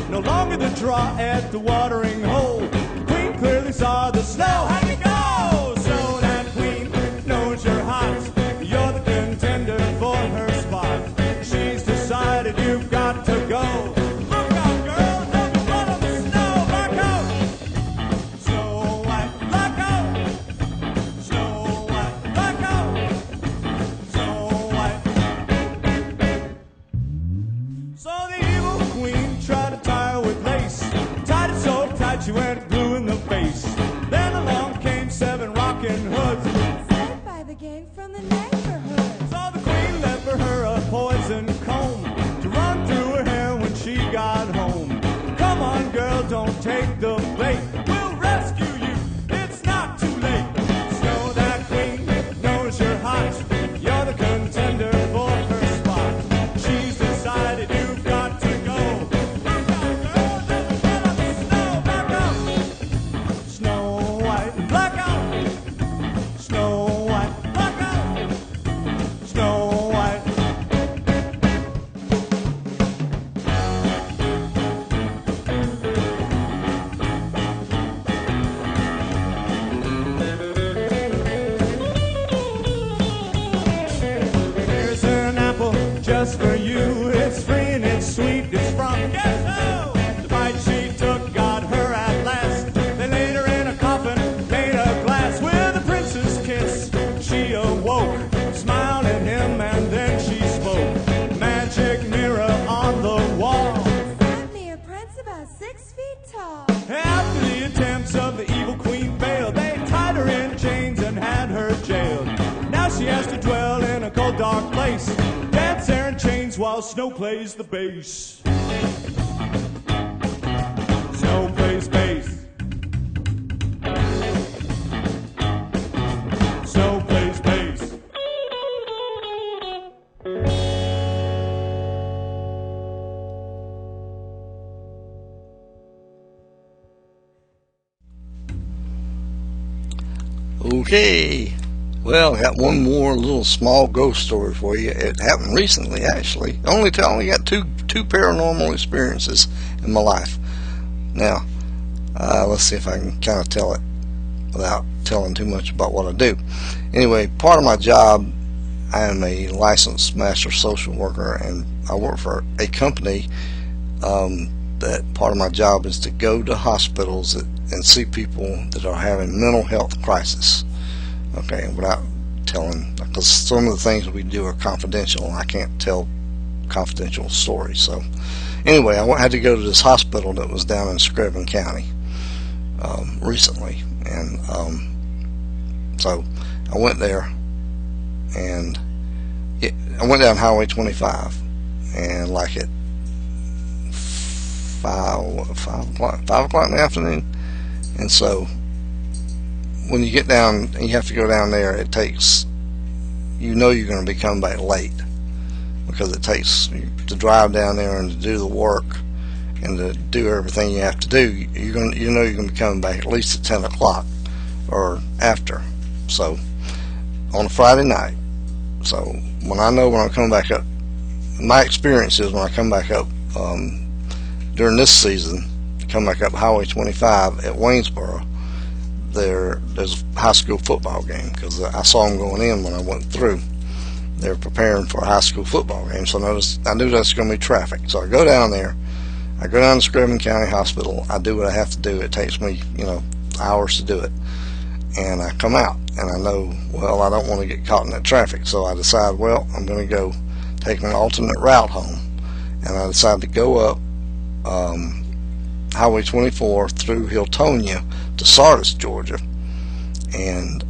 No longer the draw at the watering hole. The queen clearly saw the snow. How'd you go? So that queen knows you're hot. You're the contender for her spot. She's decided you've got to go. Look out, girl, don't be blood on the snow. Back out. Snow White, black out. Snow White, black out. Snow White. So the evil queen tried to tie her with lace. Tied it so tight she went blue in the face. Then along came 7 rockin' hoods, Saved by the gang from the neighborhood. so the queen left for her a poison comb to run through her hair when she got home. Come on, girl, don't take the bait. We'll rescue you. It's not too late. Snow that queen knows you're hot. You're the contender for her spot. She's decided you've got to go. Look out, girl, don't be blood on the snow. Back out. Snow White, black out. Snow White, black out. Snow White. Here's an apple just for you. It's free and it's sweet. It's from guess who? The bite she took got her at last. They laid her in a coffin made of glass. With a prince's kiss, she awoke, smiled at him, and then she spoke. Magic mirror on the wall. Find me a prince about 6 feet tall. After the attempts of the evil queen failed, they tied her in chains and had her jailed. Now she has to dwell in a cold, dark place, dance there in chains while Snow plays the bass. Snow plays bass. Snow plays bass. Okay, well, I got one more little small ghost story for you. It happened recently, actually. I only got two paranormal experiences in my life. Now, let's see if I can kind of tell it without telling too much about what I do. Anyway, part of my job, I am a licensed master social worker, and I work for a company that part of my job is to go to hospitals and see people that are having mental health crisis. Okay, without telling, because some of the things we do are confidential, and I can't tell confidential stories. So anyway, I had to go to this hospital that was down in Screven County recently, and so I went there, and I went down Highway 25, and like at 5 o'clock in the afternoon. And so when you get down and you have to go down there, it takes, you're going to be coming back late, because it takes to drive down there and to do the work and to do everything you have to do. You're going to be coming back at least at 10 o'clock or after. So on a Friday night. So when I'm coming back up, my experience is when I come back up during this season, come back up Highway 25 at Waynesboro, there's a high school football game, because I saw them going in when I went through. They're preparing for a high school football game, so I knew that's going to be traffic. So I go down there, I go down to Screven County Hospital, I do what I have to do. It takes me, hours to do it. And I come out, and I know, well, I don't want to get caught in that traffic, so I decide, well, I'm going to go take an alternate route home. And I decide to go up Highway 24 through Hiltonia to Sardis, Georgia. And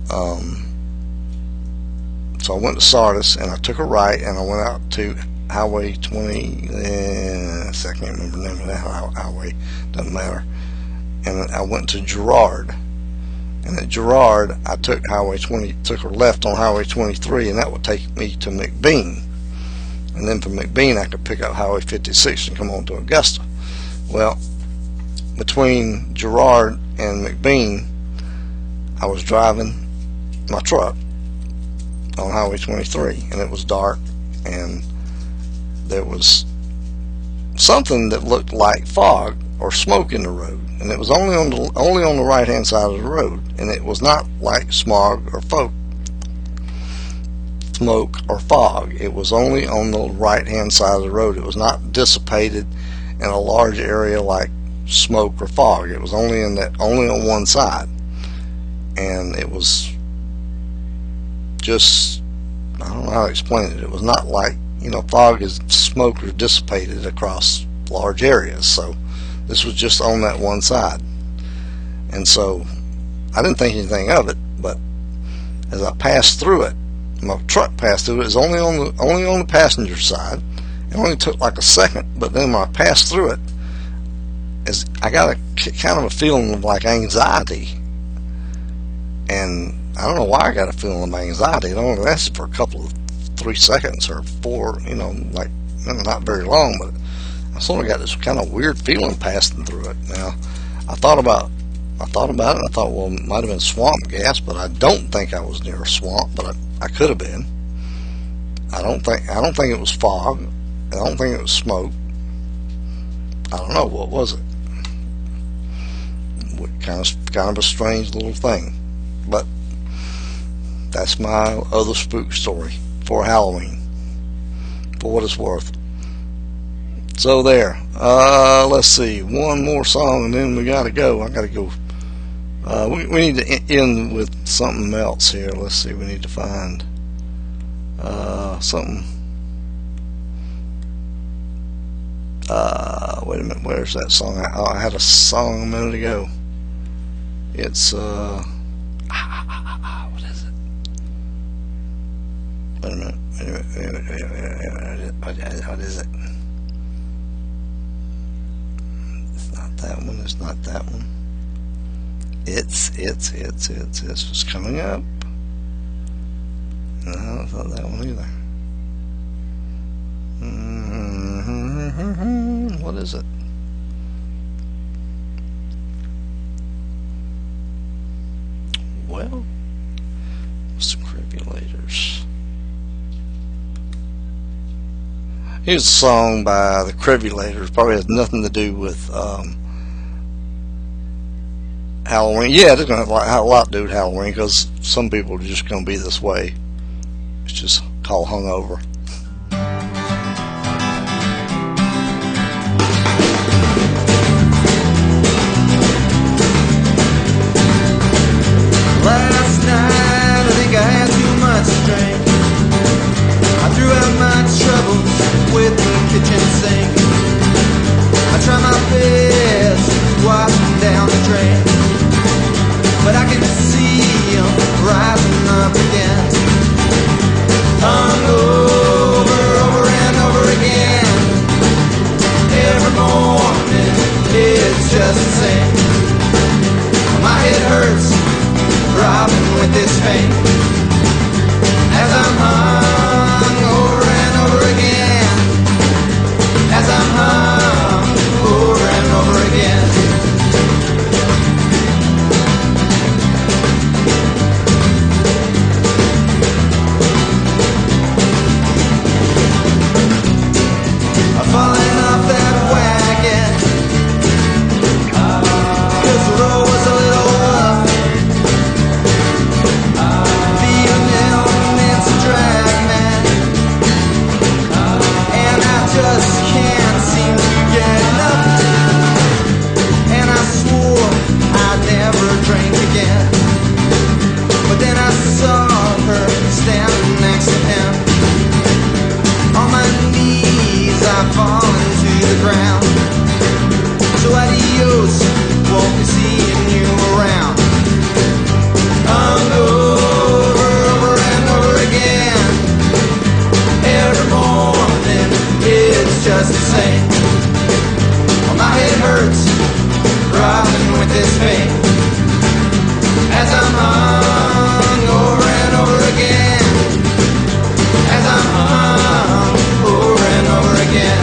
so I went to Sardis, and I took a right, and I went out to Highway 20, I can't remember the name of that highway, doesn't matter. And I went to Girard. And at Girard, I took a left on Highway 23, and that would take me to McBean. And then from McBean, I could pick up Highway 56 and come on to Augusta. Well, between Girard and McBean, I was driving my truck on Highway 23, and it was dark, and there was something that looked like fog or smoke in the road, and it was only on the right hand side of the road, and it was not like smoke or fog. It was only on the right hand side of the road. It was not dissipated in a large area like smoke or fog. It was only on one side, and it was just, I don't know how to explain it. It was not like, fog is smoke or dissipated across large areas. So this was just on that one side. And so I didn't think anything of it, but as I passed through it, my truck passed through it. It was only on the passenger side. It only took like a second, but then when I passed through it, I got a kind of a feeling of like anxiety. And I don't know why I got a feeling of anxiety. It only lasted for a couple of 3 seconds or 4, like not very long, but I sort of got this kind of weird feeling passing through it. Now, I thought about it, and I thought, well, it might have been swamp gas, but I don't think I was near a swamp, but I could have been. I don't think it was fog. I don't think it was smoke. I don't know, what was it? Kind of a strange little thing. But that's my other spook story for Halloween, for what it's worth. So there. Let's see, one more song and then we gotta go. I gotta go. We need to end with something else here. Let's see, we need to find something. Wait a minute, where's that song? I had a song a minute ago. It's what is it? Wait a minute. What is it? It's not that one. It's not that one. It's what's coming up. No, it's not that one either. What is it? Well, what's the Cribulators? Here's a song by the Cribulators. Probably has nothing to do with Halloween. Yeah, it's going to have a lot to do with Halloween because some people are just going to be this way. It's just called hungover. Last night I think I had too much to drink. I threw out my troubles with the kitchen sink. I try my best to wash them down the drain, but I can see them rising up again. Hungover, over and over again. Every morning it's just the same. My head hurts, throbbing with this pain, as I'm hung over and over again, as I'm hung over and over again. I'm falling off that wagon, 'cause the road was a little rough. Just can't seem to get enough, and I swore I'd never drink again. But then I saw her standing next to him. On my knees I've fallen to the ground. So adios, won't be seeing you around. Hungover, over and over again. Every morning it's just the same. Well, my head hurts, throbbing with this pain, as I'm hung over and over again, as I'm hung over and over again.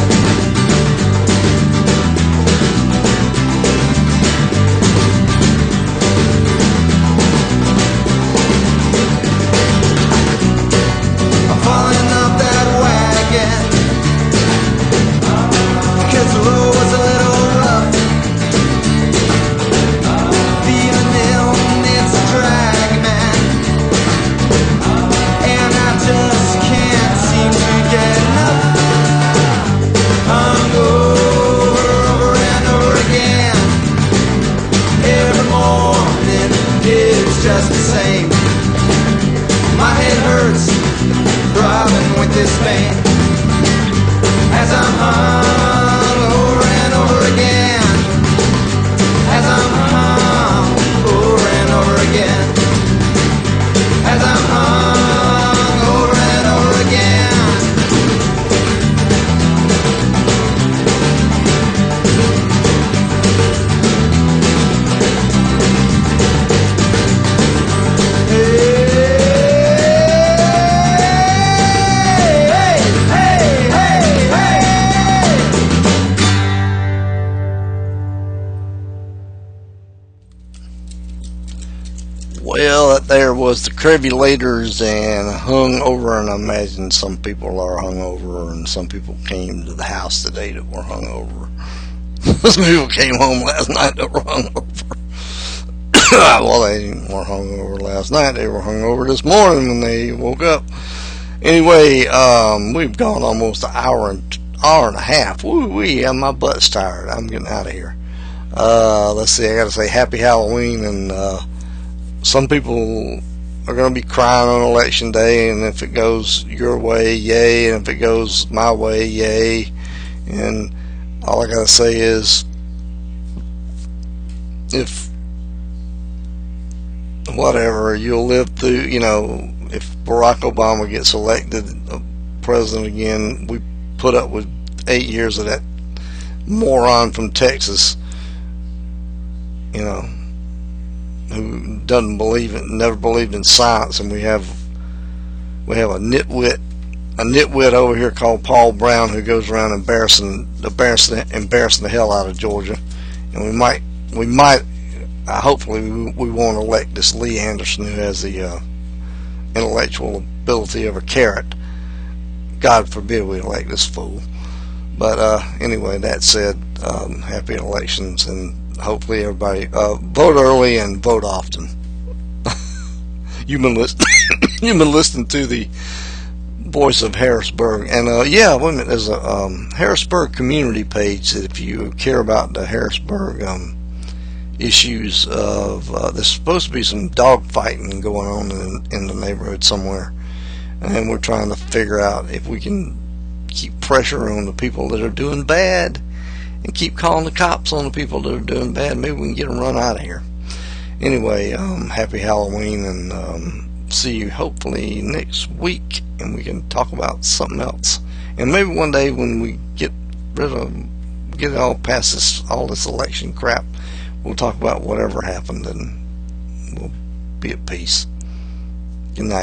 I'm falling up that wagon, 'cause the road was a little rough. Feeling ill, it's a drag, man, and I just can't seem to get enough. Hungover, over and over again. Every morning it's just the same. My head hurts, throbbing with this pain, as I'm hung over and over again, as I'm hung over and over again, as I'm hung over and over again. Well, that there was the Crevulators and hungover, and I imagine some people are hungover, and some people came to the house today that were hungover. Some people came home last night that were hungover. Well, they weren't hungover last night. They were hungover this morning when they woke up. Anyway, we've gone almost an hour and a half. Woo-wee, my butt's tired. I'm getting out of here. Let's see, I gotta say happy Halloween, and some people are going to be crying on election day, and if it goes your way, yay, and if it goes my way, yay. And all I got to say is, if whatever, you'll live through, if Barack Obama gets elected president again, we put up with 8 years of that moron from Texas, who doesn't believe it, never believed in science, and we have a nitwit over here called Paul Brown who goes around embarrassing the hell out of Georgia, and we might hopefully we won't elect this Lee Anderson who has the intellectual ability of a carrot. God forbid we elect this fool. But anyway, that said, happy elections, and hopefully everybody vote early and vote often. You've been listening to the Voice of Harrisburg, and wait a minute, there's a Harrisburg community page that if you care about the Harrisburg issues of there's supposed to be some dog fighting going on in the neighborhood somewhere, and we're trying to figure out if we can keep pressure on the people that are doing bad and keep calling the cops on the people that are doing bad. Maybe we can get them run out of here. Anyway, happy Halloween, and see you hopefully next week, and we can talk about something else. And maybe one day when we get it all past all this election crap, we'll talk about whatever happened, and we'll be at peace. Good night.